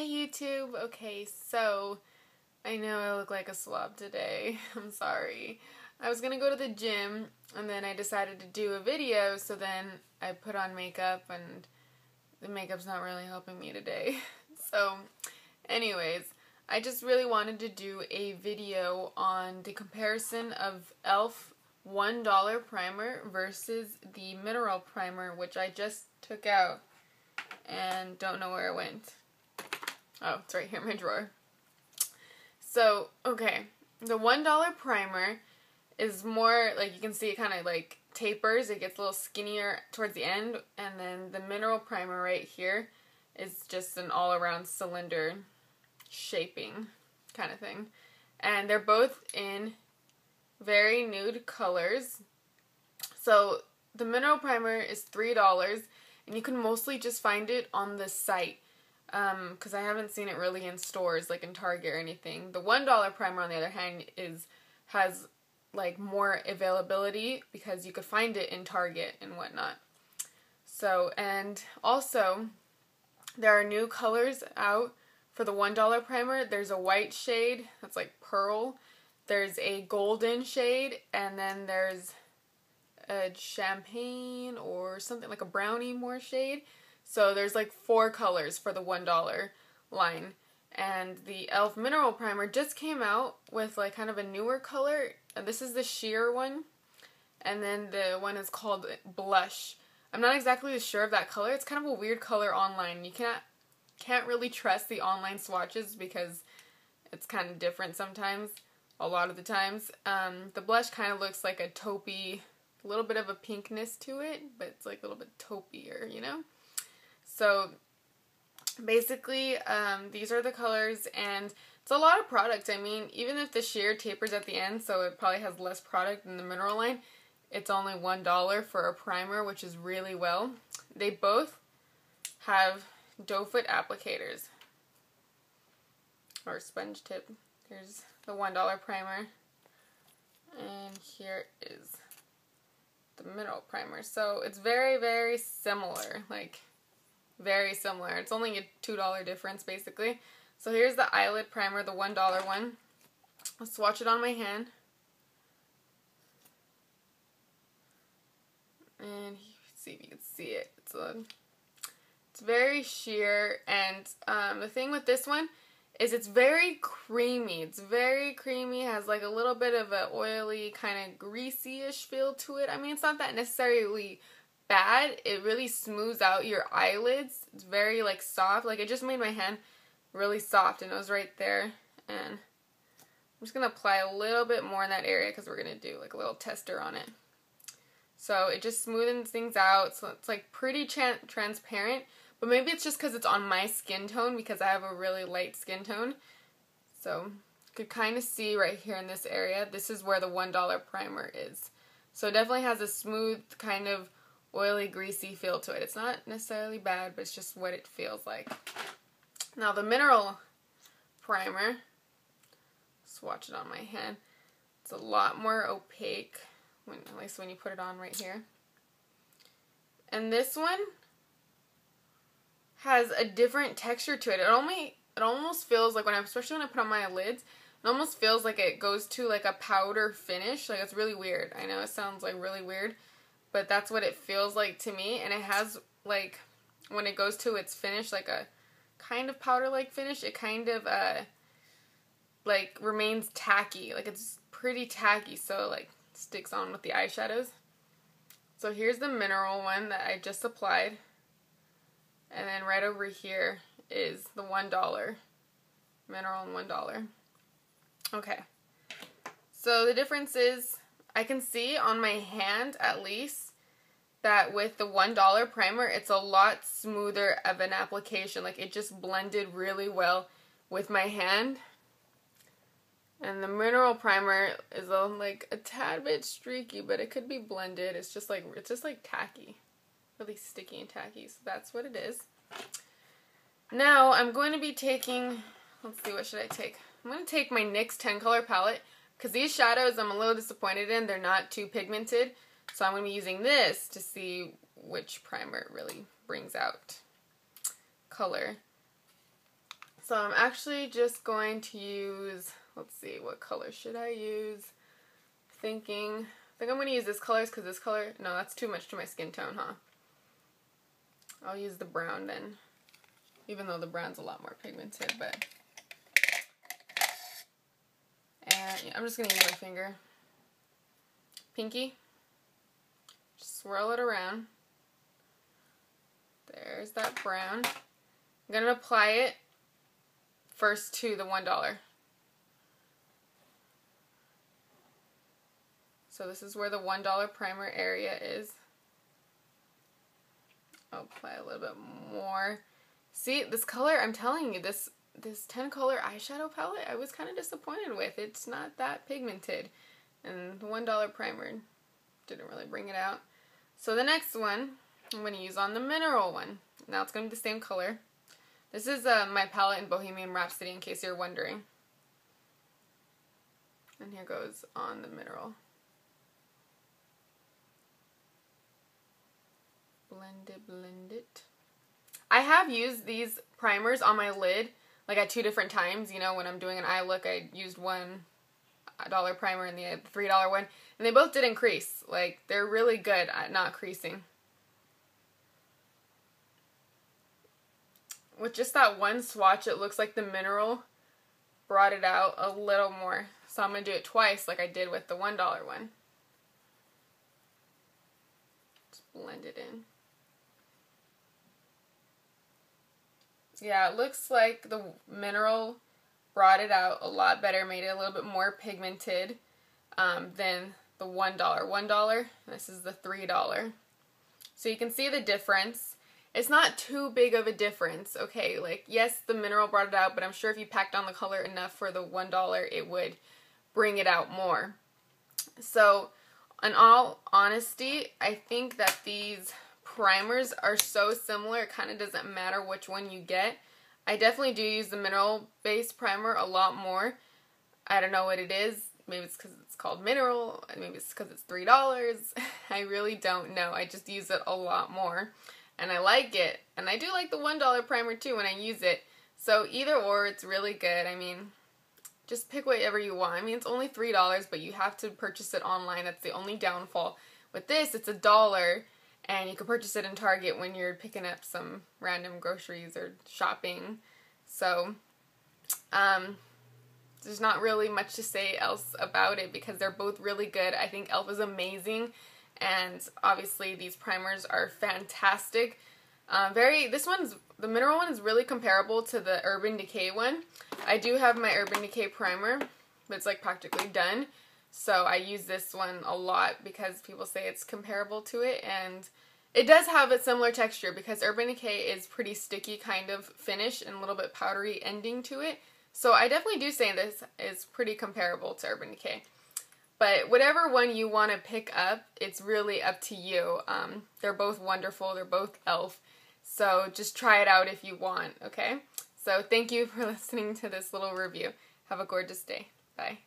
YouTube. Okay, so I know I look like a slob today. I'm sorry. I was gonna go to the gym and then I decided to do a video, so then I put on makeup and the makeup's not really helping me today. So anyways, I just really wanted to do a video on the comparison of e.l.f. $1 primer versus the mineral primer, which I just took out and don't know where it went. Oh, it's right here in my drawer. So, okay, the $1 primer is more, like, you can see it kind of like tapers, it gets a little skinnier towards the end, and then the mineral primer right here is just an all-around cylinder shaping kind of thing. And they're both in very nude colors. So the mineral primer is $3, and you can mostly just find it on the site, because I haven't seen it really in stores like in Target or anything. The $1 primer, on the other hand, has like more availability because you could find it in Target and whatnot. So, and also there are new colors out for the $1 primer. There's a white shade that's like pearl, there's a golden shade, and then there's a champagne or something like a brownie more shade. So there's like 4 colors for the $1 line. And the e.l.f. mineral primer just came out with like kind of a newer color. And this is the sheer one. And then the one is called blush. I'm not exactly sure of that color. It's kind of a weird color online. You can't really trust the online swatches because it's kind of different sometimes. A lot of the times. The blush kind of looks like a taupey, a little bit of a pinkness to it, but it's like a little bit taupier, you know? So basically, these are the colors, and it's a lot of product. I mean, even if the sheer tapers at the end, so it probably has less product than the mineral line, it's only $1 for a primer, which is really well. They both have doe foot applicators, or sponge tip. Here's the $1 primer, and here is the mineral primer. So it's very, very similar, like very similar. It's only a $2 difference basically. So here's the eyelid primer, the $1 one. I'll swatch it on my hand. And see if you can see it. It's very sheer, and the thing with this one is it's very creamy. It's very creamy, has like a little bit of an oily, kind of greasy-ish feel to it. I mean, it's not that necessarily bad. It really smooths out your eyelids. It's very like soft. Like, it just made my hand really soft, and it was right there. And I'm just going to apply a little bit more in that area because we're going to do like a little tester on it. So it just smoothens things out. So it's like pretty transparent. But maybe it's just because it's on my skin tone, because I have a really light skin tone. So you could kind of see right here in this area, this is where the $1 primer is. So it definitely has a smooth, kind of oily, greasy feel to it. It's not necessarily bad, but it's just what it feels like. Now the mineral primer, swatch it on my hand. It's a lot more opaque, at least when you put it on right here. And this one has a different texture to it. It almost feels like, especially when I put on my lids, it almost feels like it goes to like a powder finish. Like, it's really weird. I know it sounds like really weird, but that's what it feels like to me. And it has, like, when it goes to its finish, like a kind of powder-like finish, it kind of like remains tacky. Like, it's pretty tacky, so like sticks on with the eyeshadows. So here's the mineral one that I just applied. And then right over here is the $1 mineral and $1. Okay. So the difference is, I can see on my hand at least that with the $1 primer, it's a lot smoother of an application. Like, it just blended really well with my hand. And the mineral primer is like a tad bit streaky, but it could be blended. It's just like tacky. Really sticky and tacky, so that's what it is. Now I'm going to be taking, let's see, what should I take? I'm going to take my NYX 10 color palette, because these shadows I'm a little disappointed in. They're not too pigmented, so I'm going to be using this to see which primer really brings out color. So I'm actually just going to use, let's see, what color should I use? I think I'm going to use this color because this color, no, that's too much to my skin tone, huh? I'll use the brown then, even though the brown's a lot more pigmented, but. And I'm just going to use my finger. Pinky. Just swirl it around. There's that brown. I'm going to apply it first to the $1. So this is where the $1 primer area is. I'll apply a little bit more. See, this color, I'm telling you, this 10 color eyeshadow palette, I was kind of disappointed with. It's not that pigmented. And the $1 primer didn't really bring it out. So the next one, I'm going to use on the mineral one. Now it's going to be the same color. This is my palette in Bohemian Rhapsody, in case you're wondering. And here goes on the mineral. Blend it, blend it. I have used these primers on my lid, like at 2 different times. You know, when I'm doing an eye look, I used $1 primer and the $3 one. And they both didn't crease. Like, they're really good at not creasing. With just that one swatch, it looks like the mineral brought it out a little more. So I'm going to do it twice like I did with the $1 one. Just blend it in. Yeah, it looks like the mineral brought it out a lot better, made it a little bit more pigmented than the $1. $1, this is the $3. So you can see the difference. It's not too big of a difference, okay? Like, yes, the mineral brought it out, but I'm sure if you packed on the color enough for the $1, it would bring it out more. So, in all honesty, I think that these primers are so similar, it kind of doesn't matter which one you get. I definitely do use the mineral-based primer a lot more. I don't know what it is. Maybe it's because it's called mineral. Maybe it's because it's $3. I really don't know. I just use it a lot more. And I like it. And I do like the $1 primer too when I use it. So either or, it's really good. I mean, just pick whatever you want. I mean, it's only $3, but you have to purchase it online. That's the only downfall. With this, it's $1. And you can purchase it in Target when you're picking up some random groceries or shopping. So, there's not really much to say else about it because they're both really good. I think e.l.f. is amazing. And obviously these primers are fantastic. The mineral one is really comparable to the Urban Decay one. I do have my Urban Decay primer, but it's like practically done. So I use this one a lot because people say it's comparable to it, and it does have a similar texture because Urban Decay is pretty sticky kind of finish and a little bit powdery ending to it. So I definitely do say this is pretty comparable to Urban Decay. But whatever one you want to pick up, it's really up to you. They're both wonderful. They're both e.l.f. So just try it out if you want, okay? So thank you for listening to this little review. Have a gorgeous day. Bye.